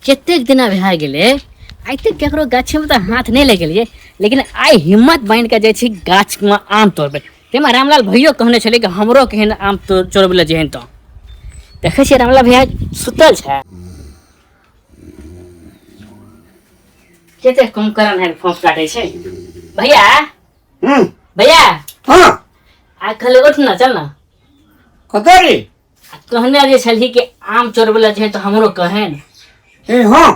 कतेक दिन भए गेलै आइ तक केकरो गाछी में तो हाथ नहीं लगेलिए, लेकिन आइ हिम्मत बांध के जाइ छी गाछ में आम तोड़बे। तेमा रामलाल भैयो कहने छले कि हमरो केहन आम चोरबे ले जेहन तो देखे छी रामलाल भैया सुतल छै। केते कम करन है फोन काटे छै भैया। भैया हां आ कल उठ ना, चल ना। कतरी कहने जे छली कि आम चोरबे ले जेहन तो हमरो कहन। ए हां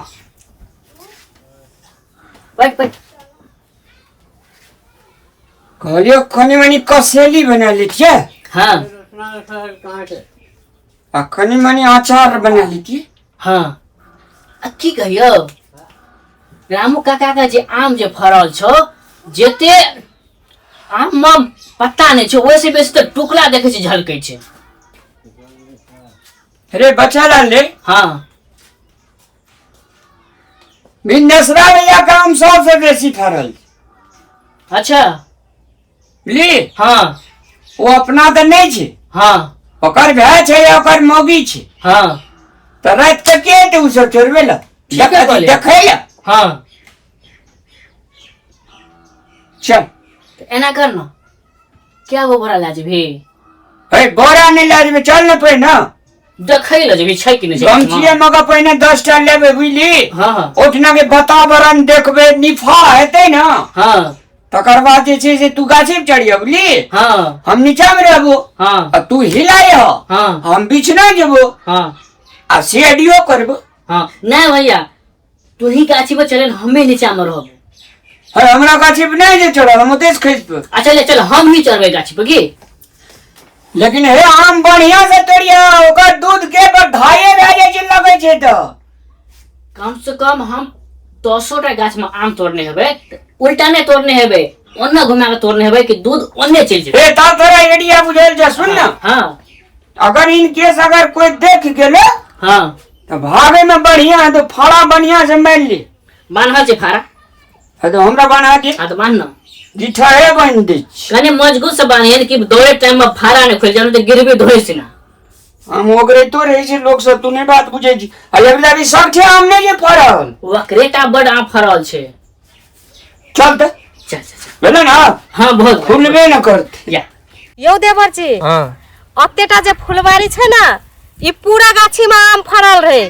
बैठ बैठ। कहलियो खनी मनी कसेली बना ली छे। हाँ आ खनी मनी अचार बना ली थी। हाँ की कहियो रामू काका का जे आम जे फरल छो जेते आम में पत्ता नहीं छो वैसे बेसी तो टुकड़ा देखे छी झलकै छै। अरे बच्चा लाल ले हाँ बिंदेसरा भैया का आम सबसे बेसी फरल। अच्छा ली हाँ वो अपना तो नहीं छे। हाँ ओकर भाई छे या ओकर मौगी छे। हाँ तो रात के के ते उ सब चोरबे ला देखे ला। हाँ चल एना कर ना, क्या वो भरा लाज भी ए बोरा नहीं लाज में चल न पे ना देखै ल जेबी छै कि नहीं छै। गमछिए मगा पहिने 10 टा लेबे बुझली। हाँ ओठना के वातावरण देखबे निफा हेते ना। हाँ तकर बाद जे छै से तू गाछी पे चढ़ियो बुझली। हाँ हम नीचा में रहबो। हाँ आ तू हिलाए हो। हाँ हम बिछना जेबो। हाँ आ सेडियो करबो। हाँ नहीं भैया तू ही गाछी पर चले हमें नीचा में रहबो। है हमरा गाछी पे नहीं जे चढ़ल हम ओतेस खइस पे। अच्छा ले चल हम ही चढ़बे गाछी पर की। लेकिन हे आम बढ़िया से तोड़िया ओकर दूध के पर धाये रह जाय छै लगे छै तो। कम से कम हम 200 टा गाछ में आम तोड़ने हेबे, उल्टा नहीं तोड़ने हेबे, ओन्ने घुमा के तोड़ने हेबे कि दूध ओन्ने चल जेबे। ए ता तोरा आइडिया बुझल जा सुन ना। हाँ अगर इन केस अगर कोई देख गेले हाँ तो भागे में बढ़िया है तो फाड़ा बढ़िया से मार ले। बान्हा छै फारा। है तो हमरा बना दे। हाँ तो बांध ना गिठारे बन दे। कने मजबूत से बांधिए कि दौड़े टाइम में फारा नहीं खुल जाए तो गिरबे धोए से ना। हम ओकरे तो रही छै लोग सब तू नहीं बात बुझे छी। अरे बिला भी सब छे आम नहीं जे फरल। वक्रेटा बड़ आम फरल छै। चल त चल चल बोले ना। हाँ बहुत खुलबे न करत या यौ देवर जी हाँ अतेटा जे फुलवारी छै ना ई पूरा गाछी में आम फरल रहे।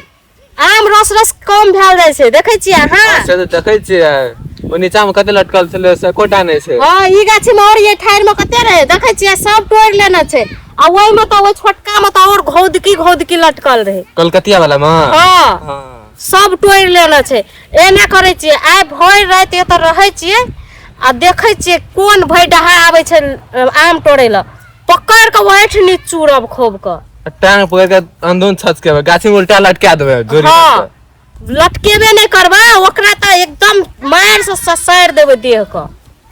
आम रस रस कम भेल जाय छै देखे छियै। हाँ से तो देखे छियै ओ नीचा में कते लटकल छले से कोटा नहीं छै। हाँ ई गाछी में और ये ठार में कते रहे देखे छियै सब तोड़ लेना छै। आ ओइ में तो ओइ छोटका में तो और घौदकी लटकल रहे कलकतिया वाला में। हाँ हाँ सब तोड़ लेना छै। एना करे छियै आइ भोर रात एत रहे छियै आ देखे छियै कोन भई डहा आवे छै आम तोड़े ल पकड़ के ओठ नी चूरब खोब के टांग पकड़ के अंदून छच के गाछी में उल्टा लटका देबे जोरी। हाँ लटकेबे नहीं करबे ओकरा त एकदम मार से ससार देबे देह के।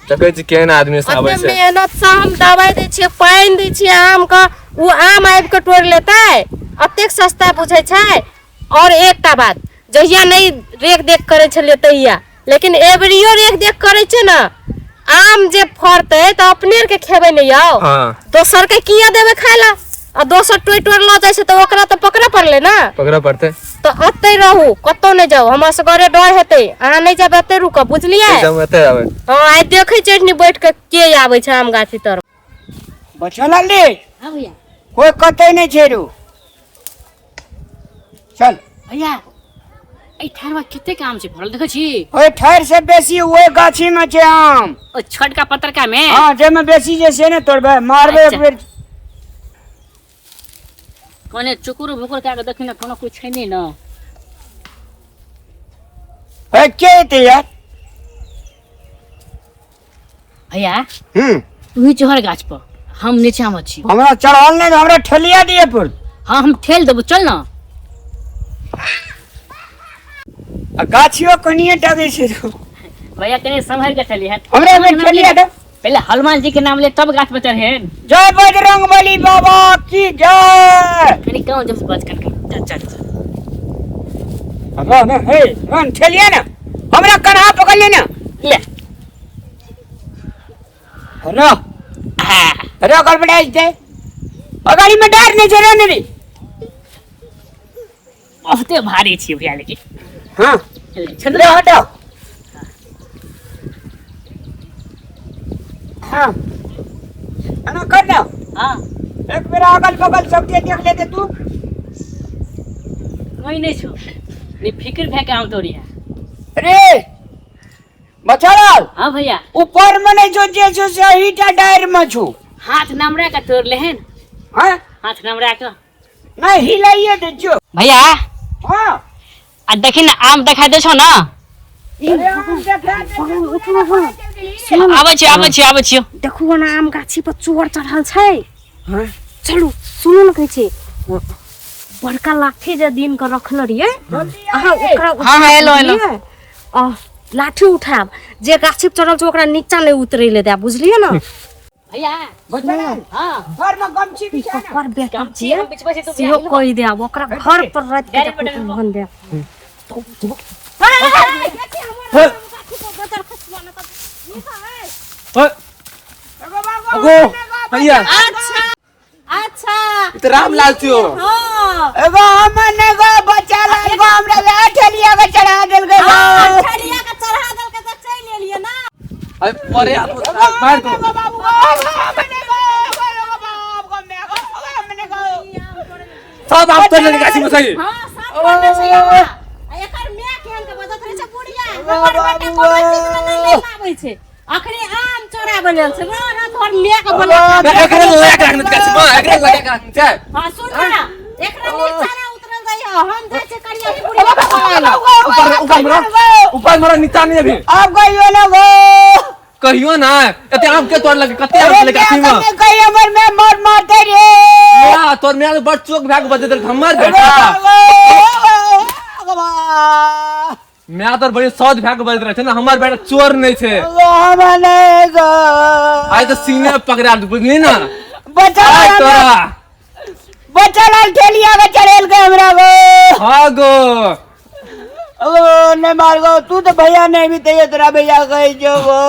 देखे छी केहन आदमी सब आबै अते छै। मेहनत से हम दवाई दै छियै पानी दै छियै आम का वो आम आबि के तोड़ लेतै अतेक सस्ता बुझै छै। और एकटा बात जहिया नहीं रेख देख करे छलिए तहिया लेकिन एबरियो रेख देख करे छै ना आम जे फरते त अपने के खेबे नहीं आओ। हाँ दोसर के किया देबे खाय ला आ दोसर टोय ल जाय छै त ओकरा त पकड़ा पड़ले ना। पकड़ा पड़ते तो अते रहू कतो नहीं जाओ हमरा से घरे डर हेते अहाँ नहीं जाबे अते रुक बुझलिए। एकदम एते आवे। हां आइ देखे चटनी बैठ के के आवे छै आम गाछी तरफ। बच्चा लाल ले हाँ भैया कोई कते नहीं छे रू। चल भैया ए ठार में कितने काम छै फरल देखे छी। ओए ठार से बेसी ओए गाछी में छे आम। ओ छोटका पत्रका में। हां जे में बेसी जे से ने तोड़बे मारबे एक बेर। कोने चुकुर भुकुर का के देखिन कोनो कुछ छै नहीं ना। है के ते यार। भैया तू ही चढ़ गाछ पर हम नीचा में छी। हमरा चढ़ल नहीं हमरा ठेलिया दिए पर। हाँ हम ठेल देबो चल ना। आ गाछियो कनिए टागे छे रू। भैया कने संभल के चली है। हमरा में ठेलिया दे। पहले हनुमान जी के नाम ले तब गाछ पर चढ़े। जय बजरंगबली बाबा की जय। कनी कहूं जब से बच कर चल चल चल। अब ना हे रन ठेलिया ना हमरा कन्हा पकड़ ले ना ले हेलो हेलो कर बड़ा दे अगाड़ी में डर नहीं जरा नहीं बहुते भारी छी भैया लेकिन हाँ छोड़ ले हटो हाँ ना कर दो हाँ एक मेरा अगल बगल सबके देख लेते तू कोई नहीं छो नहीं फिक्र भे काम तोड़ी है अरे बचालाल हाँ भैया ऊपर में नहीं जो जे जो सही टा डायर में छु हाथ नमरा का तोड़ ले हैं हाँ हाथ नमरा का नहीं हिलाइए दे जो भैया हाँ आ देखी ना आम दिखा दे छो ना अरे हम देखा आबै छियो देखू ना आम गाछी पर चोर चढ़ल छै हाँ चलू सुनू न कहै छै बड़का लाठी जे दिन के रखल रहिए अहाँ ओकरा हाँ, एलो। लाठी उठाब जे गाछी पर चढ़ल छै ओकरा नीचा नहीं उतरै ले दे बुझलिए ना भैया बचालाल हाँ घर में गमछी बिछा ना पर बेटा हम छिए बिचवा से तो सेहो कहि दे ओकरा घर पर रात के गाड़ी पर भन दे अगो भैया अच्छा तो रामलाल थियो हां एगो हमने गो बचालाल को हमरा ले ठेलिया के चढ़ा देल गए ठलिया के चढ़ा देल के त चल एलिए ना अरे अरे मार दो बाबू हमने गो बाप को मैं गो हमने गो सब आप तो नहीं गाछी में सही हां सब करने छै यहाँ एकर मैं केहन के बजत रहे छै बुढ़िया हमर बेटा कोनो चीज में नहीं ले आबै छै अखनी आम चोरा बनल छै ना तोहर मैं के बोला एकरे लगा के रखने गाछी में एकरे लगा के रखने छै हां सुन ना एकरा नीचा ना उतरल जाइए हम जाय छै करिया ही बुढ़िया के बोला ऊपर मरो नीचा नहीं अभी अब गइयो ना गो कहियो ना एते आम के तोड़ लगे कते आम लगे गाछी में कई हमर में मार मारते रे या तोर में बड़ चोक भाग बजे दे हमर बेटा मैं तो बड़ी सौद भाग बजे रहे थे ना हमर बेटा चोर नहीं थे हमने गो आज तो सीने में पकड़ा बुझली ना आज बचालाल तोरा बचालाल ठेलिया के चढ़ेल गए हमरा गो हाँ गो ओ ने मार गो तू तो भैया नहीं भी ते तोरा भैया कह जो गो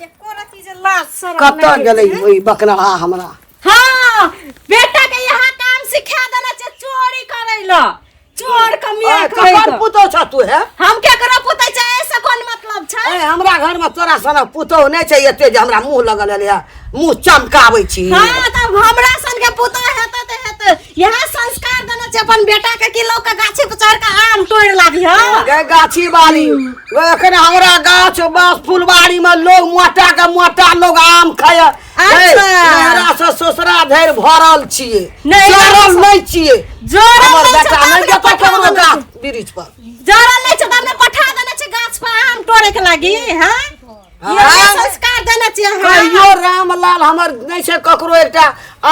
एको रति जे लाज शरम कत गेलै ओइ बकरा हमरा हां बेटा के यहाँ काम सिखा देना छै चोरी करै ल चोर कमिया ककर करै पुतो छ तू है हम के करा पुतै छै ऐसे कोन मतलब छै हमरा घर में तोरा सन पुतो नहीं छै एते जे हमरा मुंह लगल है मुंह चमकाबै छी हां तब हमरा सन के पुतो हेतै त हेतै यहाँ संस्कार देना छै अपन बेटा के कि लोग के गाछी पर चढ़ के आम तोड़ लागी हां गे गाछी बाड़ी एखन हमरा गाछ बस फुलबाड़ी में लोग मोटा के मोटा लोग आम खाय हमरा से ससुरा धैर भरल छिए नहीं, जरल नहीं छिए जरल हमर नहीं बेटा छै, नहीं जतऽ पठा ककरो देना। गाछ बिरिछ पर जरल नहीं छै तब पठा देना छै गाछ पर आम तोड़े के लागी हां ये संस्कार देना छै कहियो रामलाल हमर नहीं छै ककरो एकटा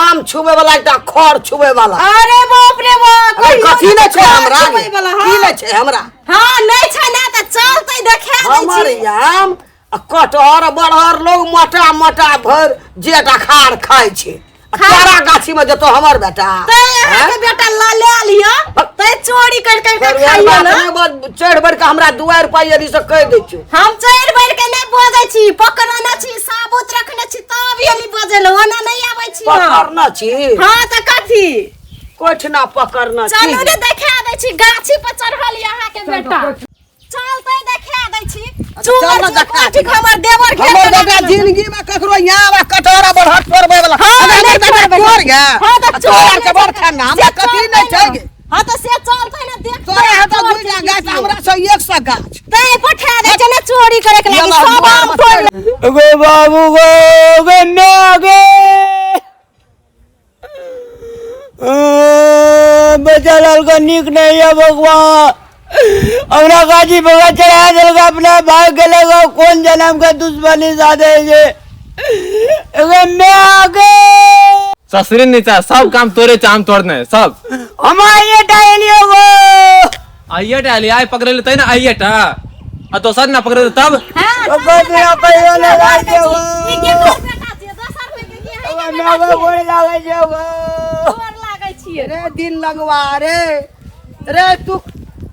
आम छुबे वाला एकटा खर छुबे वाला अरे बाप रे बाप कथी नहीं छै हमरा की हां नहीं छै हमरा हां नहीं छै ना त चलतै देखा दै हमर छी आम कटहर बड़हर लोग मोटा मोटा भर जेटा खार खाय छै तोरा गाछी में जतो हमर बेटा तै यहाँ के बेटा ला ले लियो तै चोरी कर के खाइयो ना चढ़ बढ़ के हमरा दुआर पर यदि से कह दै छियो हम चढ़ बढ़ के नहीं बोझै छी पकड़ना छी साबुत रखने छी तब यही बजेल ओना नहीं आबै छी पकड़ना छी हां त कथी कोठना पकड़ना छी चलू ने देखा दै छी गाछी पर चढ़ल यहाँ के बेटा चलतै देखा दै छी चोर देखा छी हमर देवर के हमर बेटा जिंदगी में ककरो यहाँ आवे कटहर बड़हर तोड़बै वाला अगर बेटा तोड़ गया हां त चोर के बड़ खाना हमरा कथी नहीं छै गे हां त से चलतै ना देख तोरा हाथ दुइटा गाछ हमरा से 100 गाछ तै पठा दे छै ना चोरी करे के लागी सब आम तोड़ ले गो बाबू गो गे मैं गे बचालाल का निक नहीं है भगवान हमरा गाजी बगा चढ़ा देलगा अपना भाई के लगा कौन जन्म का दुश्मनी साधे ये एगो मैं आगे ससुरी नीचा सब काम तोरे चाम तोड़ने सब हमारे डायलियो गो आइए टाली आए पकड़े लेते ना आइए टा आ तो सर ना पकड़े तब तो बस ना कहियो लगा दे गो ई के तोर बेटा छै दोसर में के है मैं गो बोल लागे जे गो तोर लागै छियै रे दिन लगवा रे रे तू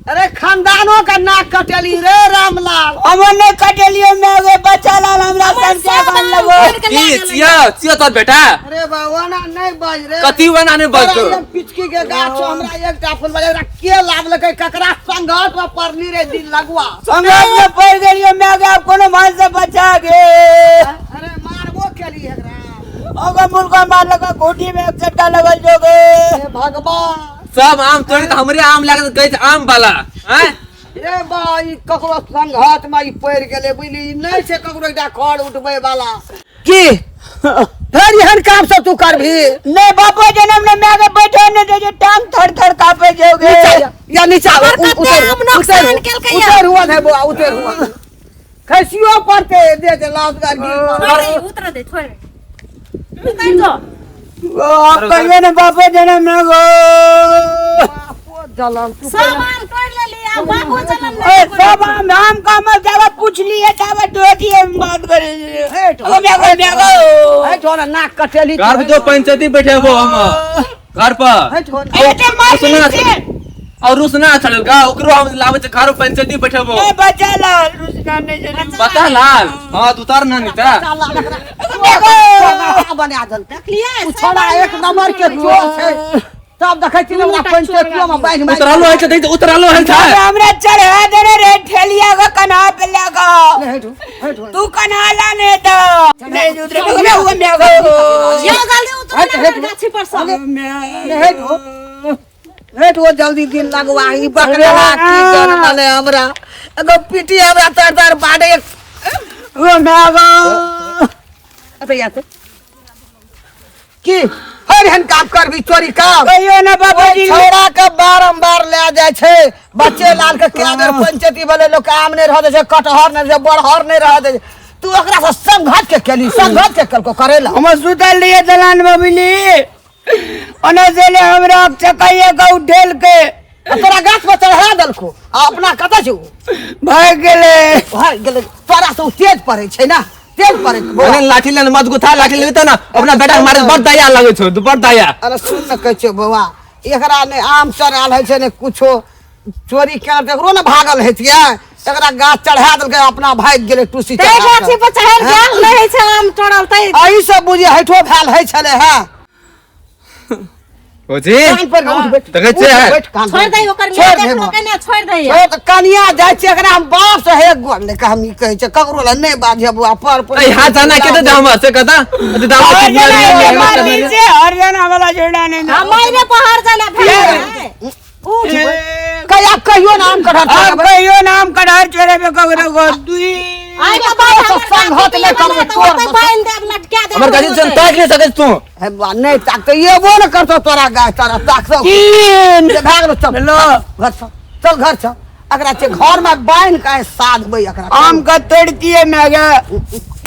अरे खानदानों का नाक कटेली रे रामलाल। हमर ने कटेलियो में आगे बच्चा लाल हमरा सन क्या कर लगो ई चिया तो बेटा अरे बाबा ना नहीं बज रे कथी बना ने बज तो एक पिचकी के गाछ हमरा एकटा फूल बजे के लाभ लगे ककरा संगत में परली रे दिन लगवा संगत में पड़ गेलियो में आगे आप कोनो भान से बचा गे अरे मारबो केली एकरा ओगा मुर्गा मार लगा कोठी में एक चट्टा लगल जोगे हे भगवान सब आम तोड़ी तो हमरे आम लागे गई आम वाला हैं ए भाई ककरो संगत में ई पड़ गेले बुझली नहीं छे ककरो एकटा खड़ उठबे वाला की फिर एहन काम सब तू करभी नहीं बापा जन्म ने मैं आगे बैठे ने दे जे टांग थर थर कापे जोगे या नीचा उतर हुआ है बुआ उतर हुआ खसियो पड़ते दे दे लाश गाड़ी उतर दे छोड़ आप कहिए ना बापा जन्म ने गो जलन तू सब आम तोड़ ले लिया बाबू जन्म ए सब नाम का मत जावा पूछ लिए जावा दोती हम बात करे ओ मैं गो है छोरा नाक कटेली घर पे जो पंचायती बैठे वो हम घर पर है छोरा बेटे मार से और रुसना चलेगा ओकरो हम लावे छ घर पंचायती बैठे वो ए बच्चा लाल रुसना ने जन्म बता लाल हां तू उतार ना नीता बना दल तू छोरा एक नंबर के चोर छै तब देखै छी हमरा पंचायतियो में बांध मार उतरलो है छ उतरलो है छ हमरा चढ़ा दे रे ठेलिया का कन्हा पे लगा तू कन्हा लाने तो नहीं उतर मैं हुआ मैं गो ये जल्दी उतर गाछी पर सब हेट वो जल्दी दिन लगवा ई बकरा की जन मने हमरा एगो पीटी हमरा तर तर बाड़े वो मैं गो अबे या तो की हर हन काम कर भी चोरी काम कहियो ना बाबा जी छोरा के बारंबार ले जाय छै बच्चे लाल के केदर पंचायती वाले लोग काम नहीं रह दे छै कटहर नहीं दे बड़हर नहीं रह दे तू ओकरा से संघत के केली संघत के कल को करेला हम सुतल लिए दलान में बिली ओने से ले हमरा चकाइए का उठेल के तोरा गाछ पर चढ़ा दलको अपना कत छु भाग गेले तोरा से तेज पड़े छै ना तेज पड़े अरे लाठी लेन मत गुथा लाठी लेते ना अपना बेटा के मारे बड़ दया लगे छ बड़ दया अरे सुन न कहै छै बौआ एकरा ने आम चढ़ाल है छै ने कुछो चोरी कर देखरो ना भागल हेतिया एकरा गाछ चढ़ा देलकै अपना भाग गेले टूसी ते गाछी पर चढ़ल गेल नहीं छै आम तोड़ल तै आई सब बुझे हैठो भेल है छले है ओजी कान पर उठ बैठ देखे छै बैठ कान छोड़ दे ओकर मिया देख लो कने छोड़ दे ओ त कनिया जाय छै एकरा हम बाप से हे गोल ने हम ई कहै छै ककरो ल नहीं बाजे बुआ पर ए हाथ जाना के दाम से कदा दाम से हर जना वाला जोड़ा नहीं हमारे पहाड़ जाना फिर उठ कया कहियो नाम कठहर अब कहियो नाम कढ़ार चोरे पे कगरो गो दुई आई के बाद हम संग होत ले कम तोर पाइन दे लटका दे हमर गाड़ी से ताक नहीं सके तू है बुआ नहीं ताक तो ये वो न करतो तोरा गाय तारा ताक सो तीन भाग लो चल लो चल घर चल अकरा के घर में बांध के साध बई अकरा आम का तोड़ती है मैं गया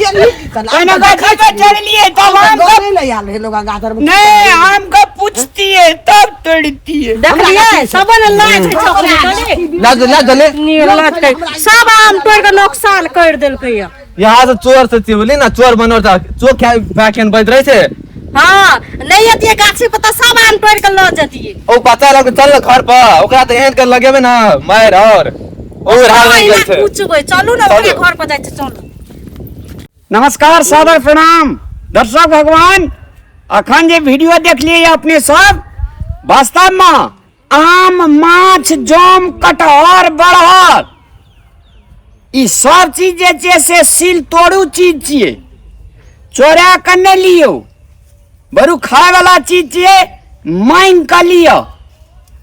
कहना का खा चढ़ लिए तब आम का नहीं ले आले लोग गादर में नहीं आम का पूछती है तब तोड़ती है देख लिए सबन लाज छै छोकरी ला ले नीलाज के सब आम तोड़ के नुकसान कर देलकै यहाँ से चोर से बोली ना चोर बनो था चोर क्या बैठन बैठ रहे थे हां नहीं अतिए गाछी पर त सब आम तोड़ के ल जतिए ओ पता लग चल घर पर ओकरा तो एहन कर लगेबे ना मार और ओ रहा नहीं गल छै पूछबै चलू ना ओकरे घर पर जाय छै चलू नमस्कार सादर प्रणाम दर्शक भगवान अखन जे वीडियो देख लिए अपने सब वास्तव में आम माछ जम कटहर बड़हर ई सब चीज जे छै से सील तोड़ू चीज छियै चोरा के नहीं लियो बरू खाए वाला चीज छियै मांग के लियो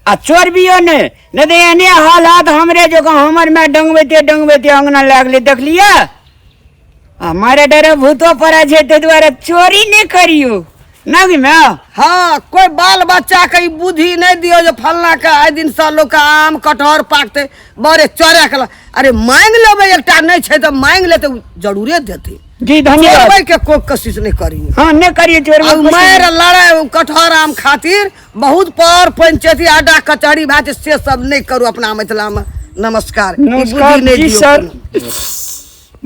आ चोरबियो नहीं तो एहने हालात हमरे जो हमर में डंगबेते अंगना लागले देख लिया हमारे डरे भूतो पड़ा छै ते द्वारा चोरी नहीं करियो ना कि मैं हां कोई बाल बच्चा के बुद्धि नहीं दियो जो फलना का आइ दिन सा लोग का आम कटहर पाकते बड़े चोरा के अरे मांग लेबे एकटा नहीं छै तो मांग ले तो जरूरे देते जी धन्यवाद चोरबै के कोई कोशिश नहीं करियो हाँ नहीं करिए चोरी मार लड़ाई कटहर आम खातिर बहुत पर पंचायती आडा कचहरी भात से सब नहीं करू अपना मिथिला में नमस्कार नमस्कार जी सर